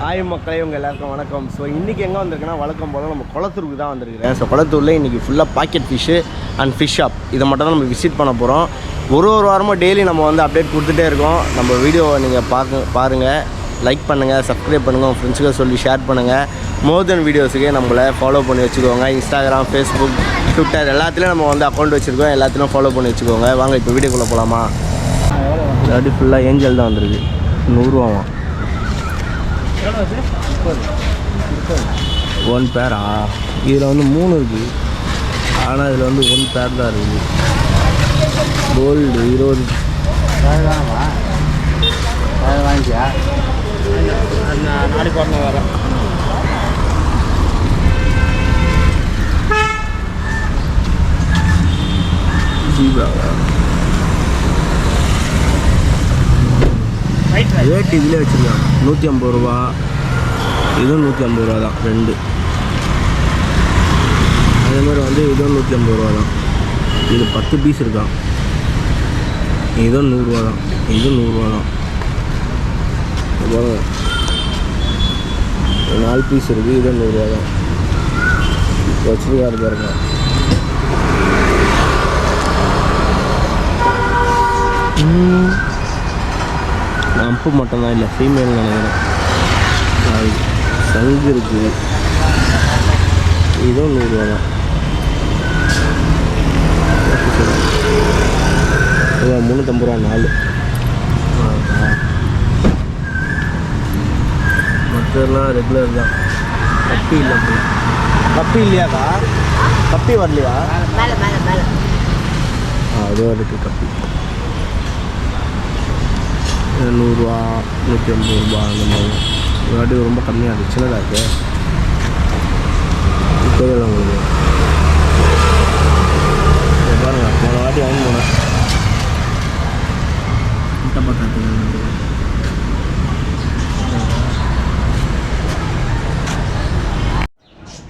Hi மக்களே, உங்கள் எல்லாருக்கும் வணக்கம். ஸோ இன்றைக்கி எங்கே வந்திருக்குன்னா வழக்கம் போல் நம்ம குளத்தூருக்கு தான் வந்திருக்கிறேன். ஸோ குளத்தூரில் இன்றைக்கி ஃபுல்லாக packet fish and fish shop இதை மட்டும் தான் நம்ம விசிட் பண்ண போகிறோம். ஒரு வாரமாக டெய்லி நம்ம வந்து அப்டேட் கொடுத்துட்டே இருக்கோம். நம்ம வீடியோவை நீங்கள் பாருங்கள், லைக் பண்ணுங்கள், சப்ஸ்கிரைப் பண்ணுங்கள், உங்கள் ஃப்ரெண்ட்ஸுக்கு சொல்லி ஷேர் பண்ணுங்கள். மோர் தென் வீடியோஸுக்கே நம்மளை ஃபாலோ பண்ணி வச்சுக்கோங்க. இன்ஸ்டாகிராம், ஃபேஸ்புக், ட்விட்டர் எல்லாத்துலேயும் நம்ம வந்து அக்கௌண்ட் வச்சுருக்கோம். எல்லாத்துலேயும் ஃபாலோ பண்ணி வச்சுக்கோங்க. வாங்க இப்போ வீடியோக்குள்ளே போகலாமா? அப்படி ஃபுல்லாக ஏஞ்சல் தான் வந்திருக்கு. 100 ரூபாவா ஒன் பேரா? இதில் வந்து 3 இருக்குது, ஆனால் இதில் வந்து 1 பேர் தான் இருக்குது. கோல்டு 20 வாங்கியா? நாளைக்கு வரணும் வரேன். ரேட் இதில் வச்சுருக்காங்க 150 ரூபா. இதுவும் 150 ரூபா தான், 2. அதேமாதிரி வந்து இதுவும் 150 ரூபா தான். இது 10 பீஸ் இருக்கான். இதுவும் 100 ரூபா தான், இதுவும் 100 ரூபா தான். பாருங்க, 4 பீஸ் இருக்குது. இதுவும் 100 ரூபா தான். வச்சுருக்காரு பாருங்க. அம்பு மட்டும்தான் இல்லை, ஃபீமேல் நினைக்கிறேன். சங்கு இருக்குது. இதுவும் 100 ரூபா தான். 350 ரூபா 4. மற்றெல்லாம் ரெகுலர் தான். கப்பி இல்லை, கப்பி இல்லையாக்கா? கப்பி வரலையா? அதுவும் இருக்குது கப்பி. 100 ரூபா, 150 ரூபா அந்த மாதிரி. ஒரு வாட்டி ரொம்ப கம்மியாக இருக்குது, சின்னதாக இருக்குது. இப்போவே உங்களுக்கு பாருங்கள், போன வாட்டி வாங்கி போனேன்.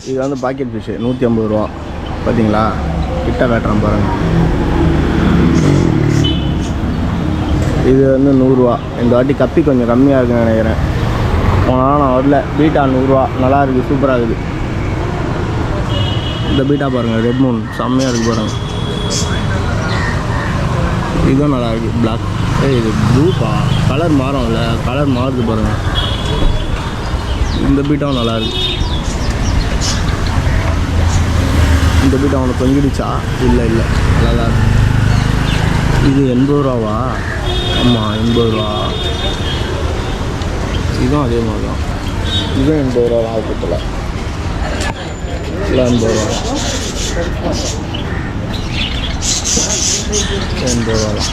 இது வந்து பாக்கெட் ஃபிஷ்ஷு 150 ரூபா. பார்த்தீங்களா? கிட்ட காட்டுறேன் பாருங்கள். இது வந்து 100 ரூபா. இந்த வாட்டி கப்பி கொஞ்சம் கம்மியாக இருக்குன்னு நினைக்கிறேன். போனால் நான் வரல. பீட்டா 100 ரூபா. நல்லா இருக்குது, சூப்பராக இருக்குது. இந்த பீட்டா பாருங்கள், ரெட் மூன் செம்மையாக இருக்குது பாருங்கள். இதுவும் நல்லா இருக்குது, பிளாக். இது ப்ளூப்பா, கலர் மாறும் இல்லை, கலர் மாறுது பாருங்கள். இந்த பீட்டாவும் நல்லா இருக்குது. இந்த பீட்டா அவனுக்கு தொங்கிடுச்சா? இல்லை நல்லா இருக்கு. இது 80 ரூபாவா? ஆமாம், 80 ரூபா. இதுவும் அதே மாதிரி தான். இதுவும் 80 ரூபா தான். ஆகத்தில் இல்லை 80 ரூபா, 80 ரூபா தான்.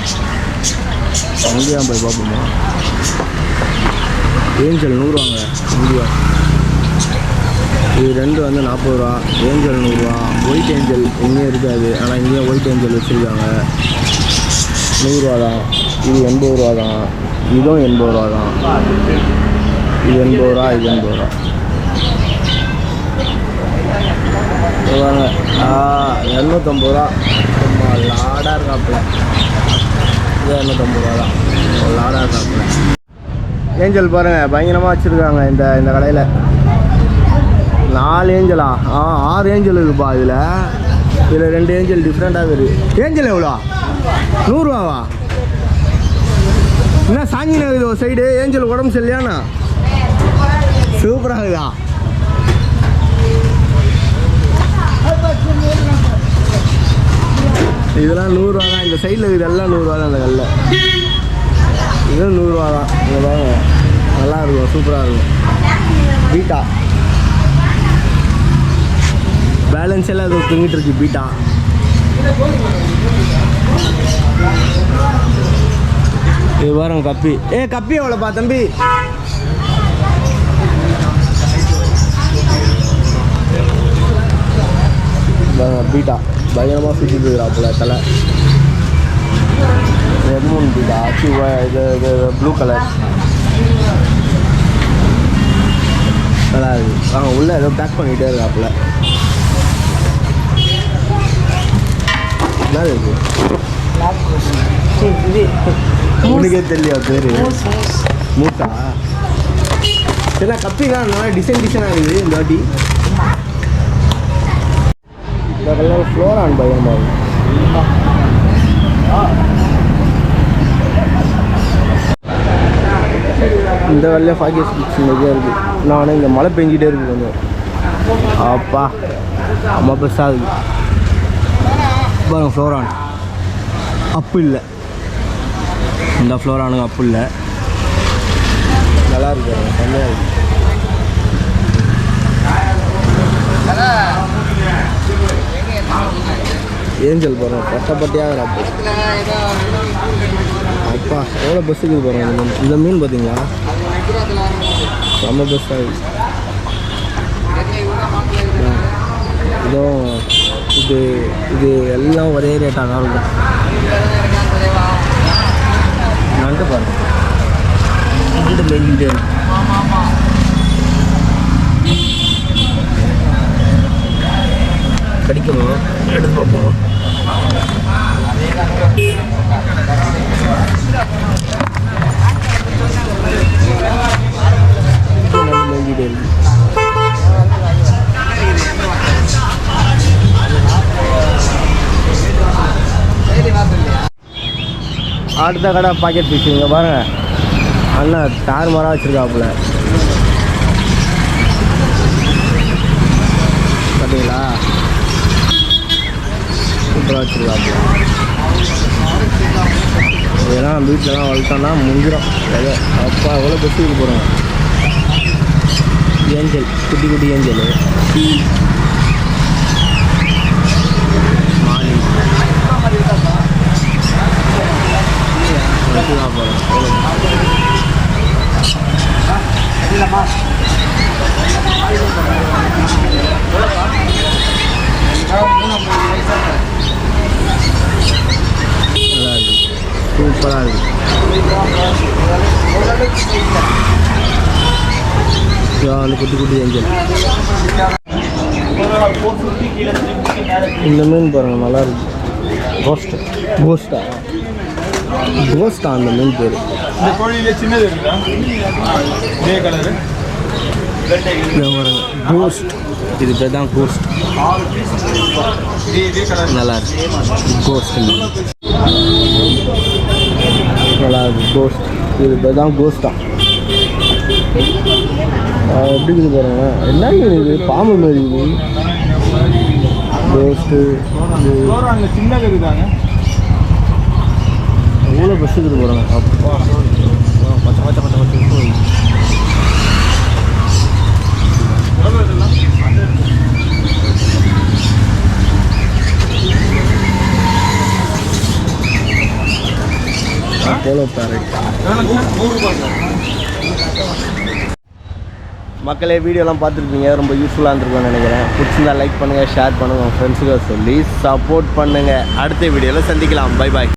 அங்கேயும் போய் பார்ப்போமா? ஏஞ்சல் 100 ரூபாங்க இந்தியா. இது 2 வந்து 40 ரூபா. ஏஞ்சல் 100 ரூபா. ஒயிட் ஏஞ்சல் எங்கேயும் இருக்காது, ஆனால் இங்கேயும் ஒயிட் ஏஞ்சல் வச்சுருக்காங்க. 100 ரூபா தான். இது 80 ரூபா தான். இதுவும் 80 ரூபா தான். இது 80 ரூபா, இது 80 ரூபா. வாங்க. 250 ரூபா. ரொம்ப லாடாக இருக்காப்புல. இது 250 ரூபா தான். லாடாக இருக்காப்புல. ஏஞ்சல் பாருங்கள், பயங்கரமாக வச்சுருக்காங்க இந்த கடையில். 4 ஏஞ்சலா? 6 ஏஞ்சல் இருக்குப்பா. இதில் 2 ஏஞ்சல் டிஃப்ரெண்ட்டாக இருக்குது. ஏஞ்சல் எவ்வளோ? 100 ரூபாவா? என்ன சாங்கினா இருக்குது ஒரு சைடு? ஏஞ்சல் உடம்பு சரியாண்ணா? சூப்பராக இருக்குதா? இதெல்லாம் 100 ரூபா தான். இந்த சைடில் இருக்குது எல்லாம் 100 ரூபா தான். இந்த கல்லில் இதுவும் 100 ரூபா தான். இங்கே பாருங்க, நல்லா இருக்கும், சூப்பராக இருக்கும். பீட்டா பேலன்ஸ் எல்லாம் அது தூங்கிட்டு இருக்கு. பீட்டா இது பாருங்க. கப்பி கப்பி எவ்வளோப்பா தம்பி? பீட்டா பயங்கரமாக சுற்றிட்டு இருக்கிறாப்புல. தலை ரெட் மூன் பீட்டா. இது ப்ளூ கலர் நல்லா இருக்குது. உள்ளே ஏதோ பேக் பண்ணிகிட்டே இருக்காப்புல. என்ன இருக்குது? உனக்கே தெரியல பேர் மூட்டா. சரி கப்பிலாம் நல்லா டிசைனாக இருக்குது இந்த வாட்டி. இந்த கலர் ஃப்ளோரான் பயமாகும். இந்த வெள்ளையும் ஃபாக்கேஸ் பிக்ஸ் நிறையா இருக்குது. நான் இங்கே மழை பெஞ்சிட்டே இருக்குது கொஞ்சம். அப்பா அம்மா பெருசாக இருக்குது பாருங்க. ஃப்ளோரான் அப்பு இல்லை, இந்த ஃப்ளோரானுங்க அப்பு இல்லை. நல்லா இருக்கு, செம்மையாக இருக்குது. ஏஞ்சல் பாருங்க, பட்டையாக ராப்பு. அப்பா எவ்வளோ பெஸ்ட்டுக்கு பாருங்க. இந்த மீன் பார்த்தீங்களா, ரொம்ப பெஸ்ட்டாக இருக்குது. இதுவும் இது எல்லாம் ஒரே ரேட்டாக தான் இருக்கும். நண்டு பாருங்க, நண்டு மெஞ்சிட்டு கடிக்கணும், எடுத்து பார்ப்போம். மெஞ்சிட்டு இருக்கு. அடுத்த கடை பாக்கெட் ஃபிஷ். இங்கே பாருங்கள், அண்ணா தார் மரம் வச்சுருக்காப்புல பார்த்தீங்களா, சூப்பராக வச்சுருக்காப்புல. இதெல்லாம் நம்ம வீட்டிலலாம் வளர்த்தோன்னா முடிஞ்சிடும். அப்பா எவ்வளோ பெஸ்ட்டுக்கு போகிறோம். ஏஞ்சல், குட்டி குட்டி ஏஞ்சல், மாலி சூப்பராக இருக்குது. அந்த குட்டி குட்டி ஏஞ்சல். இந்த மீன் பாருங்கள், நல்லா இருக்கு. கோஸ்டா அந்த மீன் பேர். இந்த கோழியிலே சின்னது இருக்குதா, இதே கலரு பாருங்க, கோஸ்ட். இது பேர் தான் கோஸ்ட். இதே கலர் நல்லா இருக்கு. கோஸ்ட் நல்லா இருக்கு. கோஸ்ட் இது பேர் தான் கோஸ்டா. எப்படி இருக்குது பாருங்க, என்ன இது பாம்பு மாரி இருக்குது. கோஸ்ட்டு அங்கே சின்னது இருக்குதாங்க, எவ்வளோ பஸ் இருக்குது பாருங்க. அப்பா பச்சை பச்சை பச்சை பச்சை. போலோ பேரட். மக்களே, வீடியோலாம் பார்த்துருப்பீங்க, ரொம்ப யூஸ்ஃபுல்லாக இருந்திருக்கும்னு நினைக்கிறேன். பிடிச்சிருந்தா லைக் பண்ணுங்கள், ஷேர் பண்ணுங்கள், உங்கள் ஃப்ரெண்ட்ஸுக்கு சொல்லி சப்போர்ட் பண்ணுங்கள். அடுத்த வீடியோவில் சந்திக்கலாம். Bye bye.